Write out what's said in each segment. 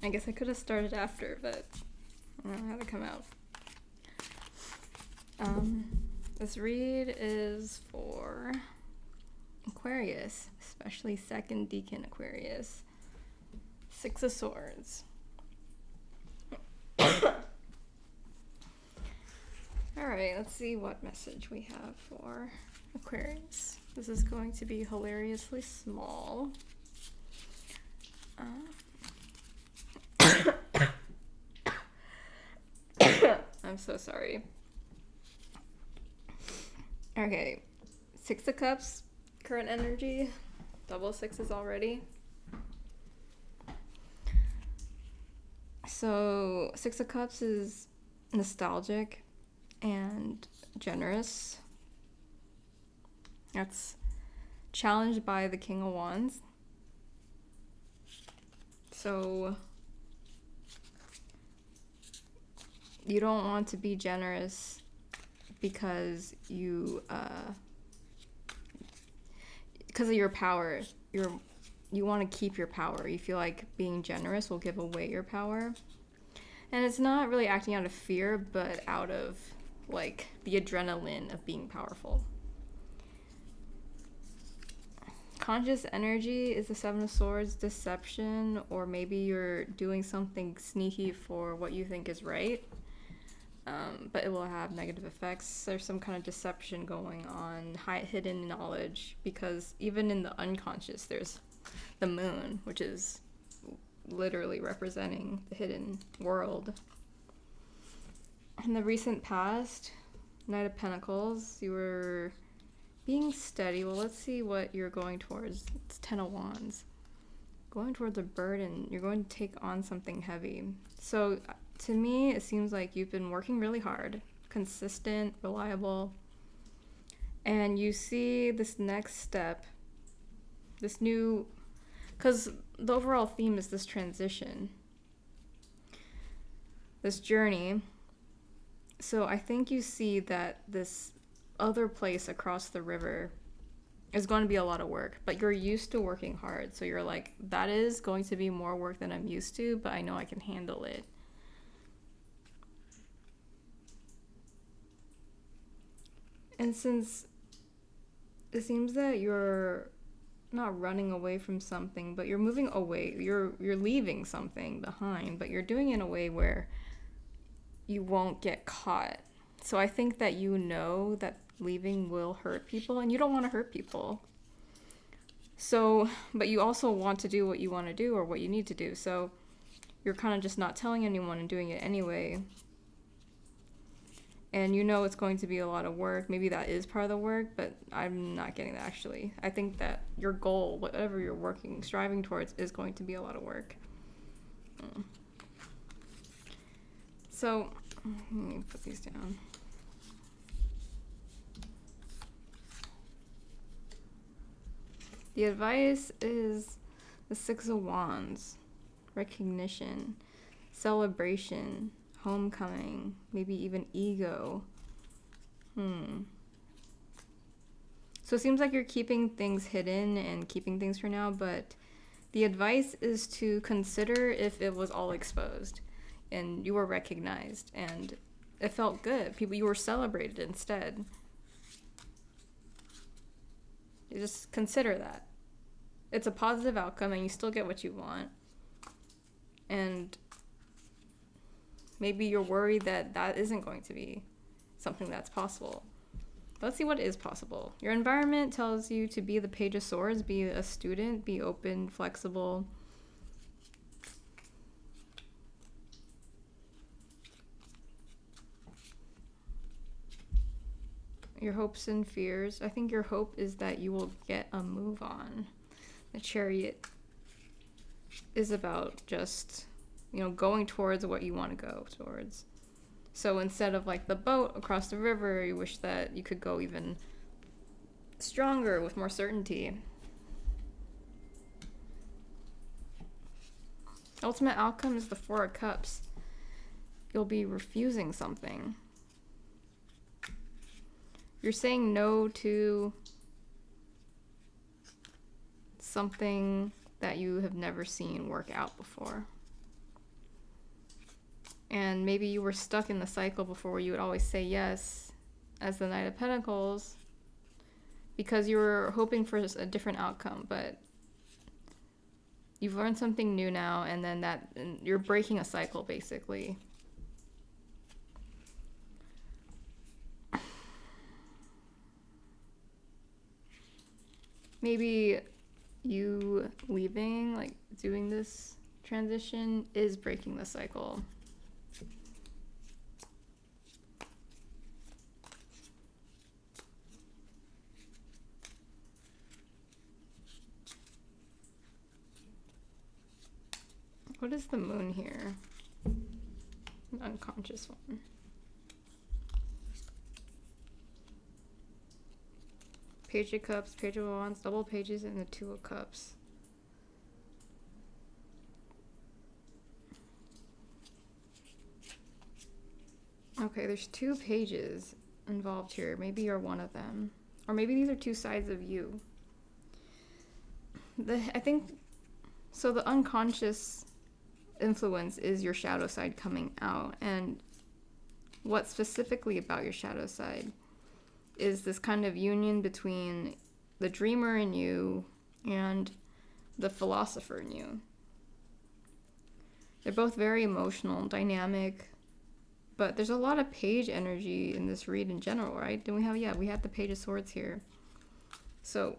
I guess I could have started after, but I don't know how to come out. This read is for Aquarius, especially second decan Aquarius. 6 of Swords. Alright, let's see what message we have for Aquarius. This is going to be hilariously small. I'm so sorry. Okay, 6 of Cups, current energy, double sixes already. So 6 of Cups is nostalgic and generous. That's challenged by the King of Wands. So you don't want to be generous because because of your power. You want to keep your power. You feel like being generous will give away your power. And it's not really acting out of fear, but out of like the adrenaline of being powerful. Conscious energy is the 7 of Swords, deception, or maybe you're doing something sneaky for what you think is right. But it will have negative effects. There's some kind of deception going on, hidden knowledge, because even in the unconscious, there's the moon, which is literally representing the hidden world. In the recent past, Knight of Pentacles, you were being steady. Well, let's see what you're going towards. It's 10 of Wands. Going towards a burden. You're going to take on something heavy. So to me, it seems like you've been working really hard, consistent, reliable, and you see this next step, this new, because the overall theme is this transition, this journey. So I think you see that this other place across the river is going to be a lot of work, but you're used to working hard. So you're like, that is going to be more work than I'm used to, but I know I can handle it. And since it seems that you're not running away from something, but you're moving away, you're leaving something behind, but you're doing it in a way where you won't get caught. So I think that you know that leaving will hurt people, and you don't want to hurt people. So, but you also want to do what you want to do or what you need to do. So you're kind of just not telling anyone and doing it anyway. And you know it's going to be a lot of work. Maybe that is part of the work, but I'm not getting that actually. I think that your goal, whatever you're striving towards, is going to be a lot of work. So, let me put these down. The advice is the 6 of Wands. Recognition, celebration, homecoming, maybe even ego. So it seems like you're keeping things hidden and keeping things for now, but the advice is to consider if it was all exposed and you were recognized and it felt good. You were celebrated instead. You just consider that. It's a positive outcome and you still get what you want. And maybe you're worried that that isn't going to be something that's possible. Let's see what is possible. Your environment tells you to be the Page of Swords, be a student, be open, flexible. Your hopes and fears. I think your hope is that you will get a move on. The Chariot is about just, going towards what you want to go towards. So instead of like the boat across the river, you wish that you could go even stronger with more certainty. Ultimate outcome is the 4 of Cups. You'll be refusing something. You're saying no to something that you have never seen work out before. And maybe you were stuck in the cycle before where you would always say yes as the Knight of Pentacles because you were hoping for a different outcome, but you've learned something new now, and then and you're breaking a cycle basically. Maybe you leaving, like doing this transition, is breaking the cycle. What is the moon here? An unconscious one. Page of Cups, Page of Wands, double pages, and the Two of Cups. Okay, there's 2 pages involved here. Maybe you're one of them. Or maybe these are 2 sides of you. I think, so the unconscious influence is your shadow side coming out. And what specifically about your shadow side is this kind of union between the dreamer in you and the philosopher in you. They're both very emotional, dynamic, but there's a lot of page energy in this read in general, right? Then we have the Page of Swords here. So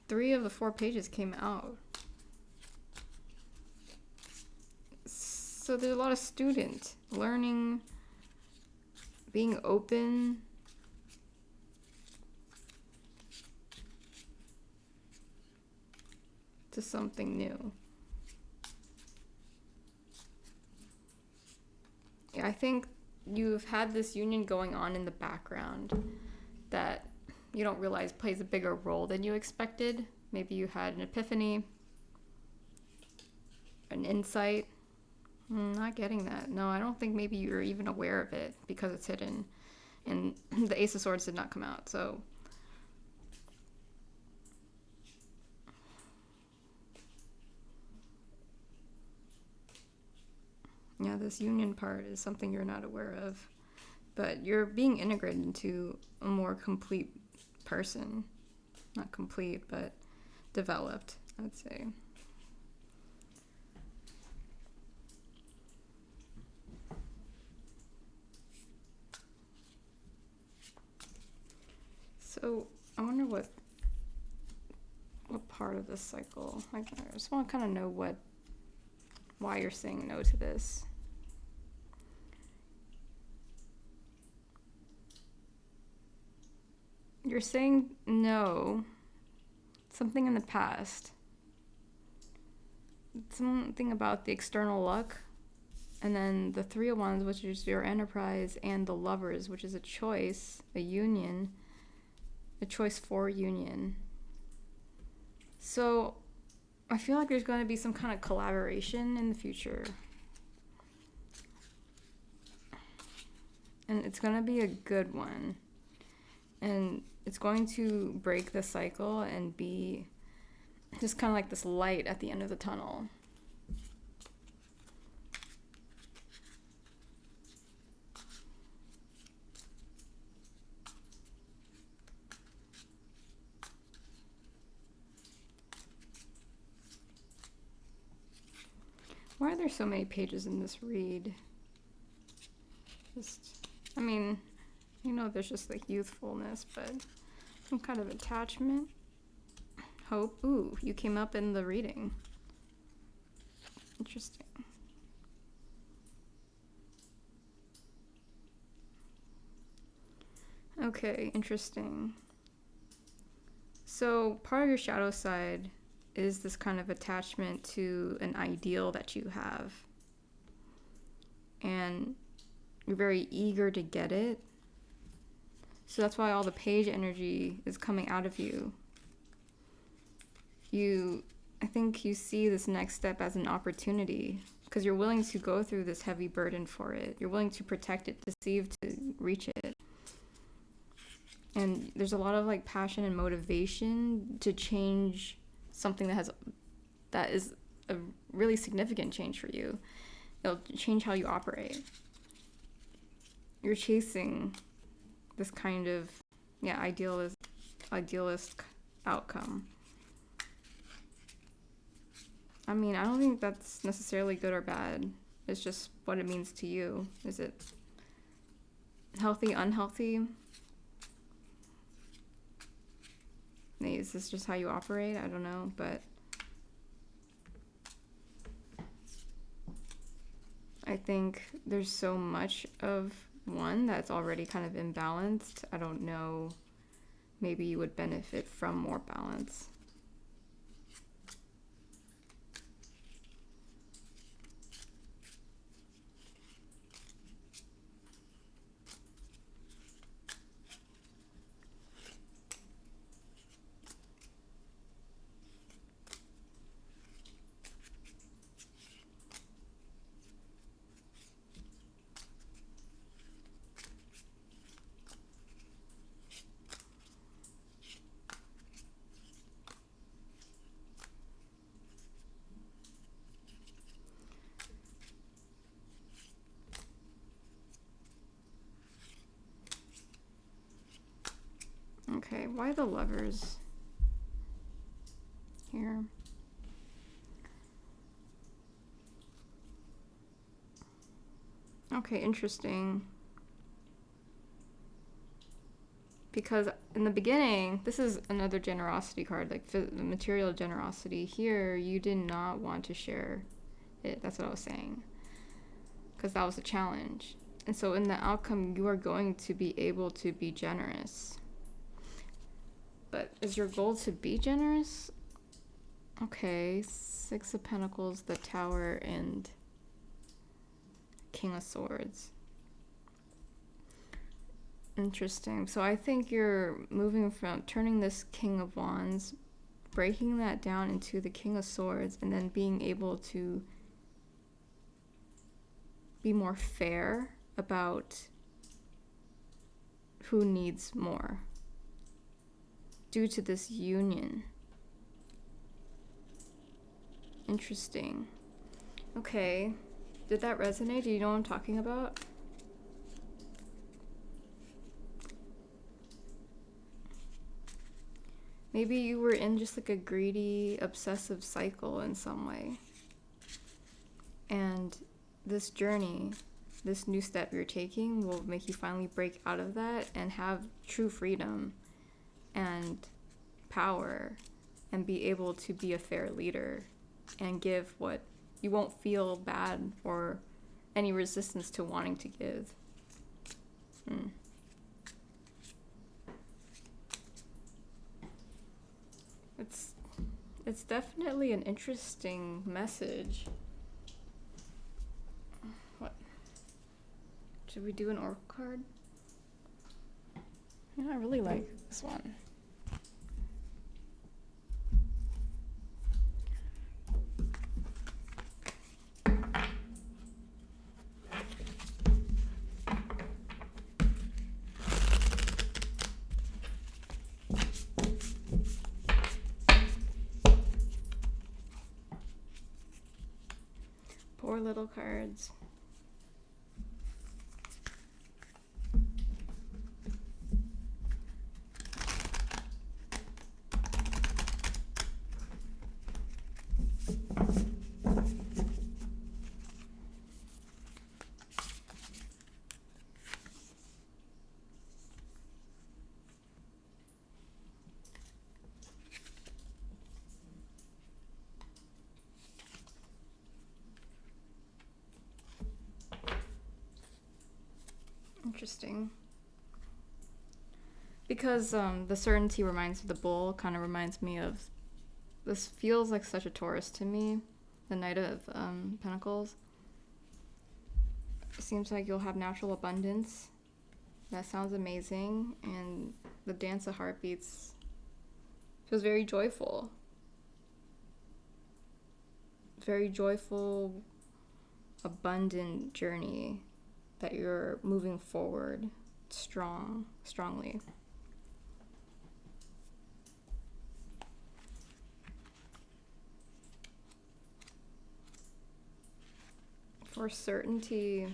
3 of the 4 pages came out. So there's a lot of student learning, being open, to something new. Yeah, I think you've had this union going on in the background that you don't realize plays a bigger role than you expected. Maybe you had an epiphany, an insight. Not getting that. No, I don't think maybe you're even aware of it because it's hidden. And the Ace of Swords did not come out, so. Yeah, this union part is something you're not aware of. But you're being integrated into a more complete person. Not complete, but developed, I'd say. So I wonder what part of this cycle. I just want to kind of know why you're saying no to this. You're saying no. Something in the past. Something about the external luck. And then the 3 of Wands, which is your enterprise, and the Lovers, which is a choice, a union. A choice for union. So I feel like there's going to be some kind of collaboration in the future. And it's going to be a good one. And it's going to break the cycle and be just kind of like this light at the end of the tunnel. Why are there so many pages in this read? I mean, you know, there's just like youthfulness, but some kind of attachment. Hope. Ooh, you came up in the reading. Interesting. Okay, interesting. So part of your shadow side is this kind of attachment to an ideal that you have. And you're very eager to get it. So that's why all the page energy is coming out of you. I think you see this next step as an opportunity because you're willing to go through this heavy burden for it. You're willing to protect it, deceive to reach it. And there's a lot of like passion and motivation to change something that is a really significant change for you. it'll change how you operate. You're chasing this kind of, yeah, idealist outcome. I mean, I don't think that's necessarily good or bad. It's just what it means to you. Is it healthy, unhealthy? Is this just how you operate? I don't know, but I think there's so much of one that's already kind of imbalanced. I don't know. Maybe you would benefit from more balance. Okay, why the Lovers here? Okay, interesting. Because in the beginning, this is another generosity card, like the material generosity. Here, you did not want to share it. That's what I was saying. Because that was a challenge. And so in the outcome, you are going to be able to be generous. But is your goal to be generous? Okay, Six of Pentacles, the Tower, and King of Swords. Interesting. So I think you're moving from turning this King of Wands, breaking that down into the King of Swords, and then being able to be more fair about who needs more due to this union. Interesting. Okay. Did that resonate? Do you know what I'm talking about? Maybe you were in just like a greedy, obsessive cycle in some way. And this journey, this new step you're taking will make you finally break out of that and have true freedom and power and be able to be a fair leader and give what you won't feel bad or any resistance to wanting to give. It's definitely an interesting message. What? Should we do an oracle card? Yeah, I really like this one. Poor little cards. Interesting. Because the certainty reminds the bull kind of reminds me of, this feels like such a Taurus to me, the Knight of Pentacles. It seems like you'll have natural abundance. That sounds amazing. And the Dance of Heartbeats feels very joyful. Very joyful, abundant journey that you're moving forward strongly. For certainty.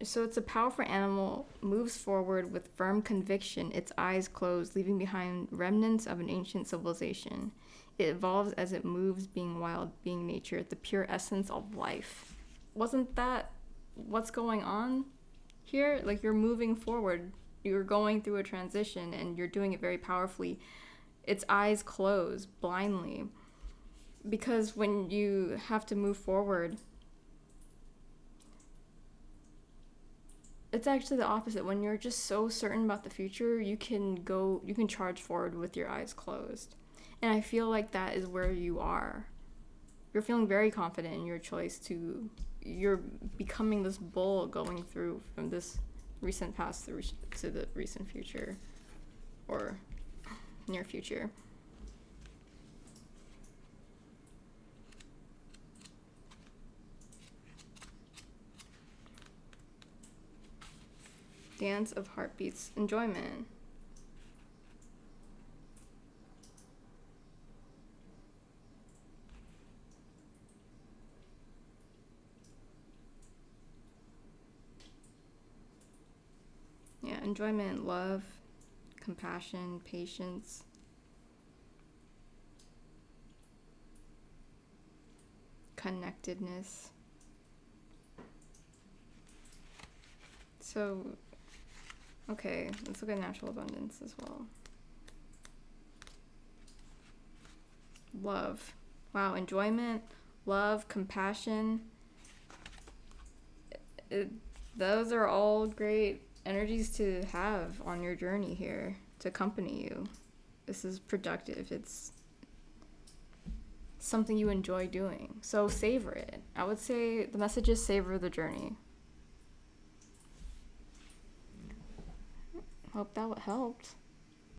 So it's a powerful animal, moves forward with firm conviction, its eyes closed, leaving behind remnants of an ancient civilization. It evolves as it moves, being wild, being nature, the pure essence of life. Wasn't that what's going on here? Like, you're moving forward, you're going through a transition, and you're doing it very powerfully. Its eyes closed blindly. Because when you have to move forward, it's actually the opposite. When you're just so certain about the future, you can charge forward with your eyes closed. And I feel like that is where you are. You're feeling very confident in your choice you're becoming this bull going through from this recent past to the recent future or near future. Dance of heartbeats, enjoyment. Yeah, enjoyment, love, compassion, patience. Connectedness. So, okay, let's look at natural abundance as well. Love. Wow, enjoyment, love, compassion. Those are all great energies to have on your journey here to accompany you. This is productive. It's something you enjoy doing. So savor it. I would say the message is savor the journey. Hope that helped.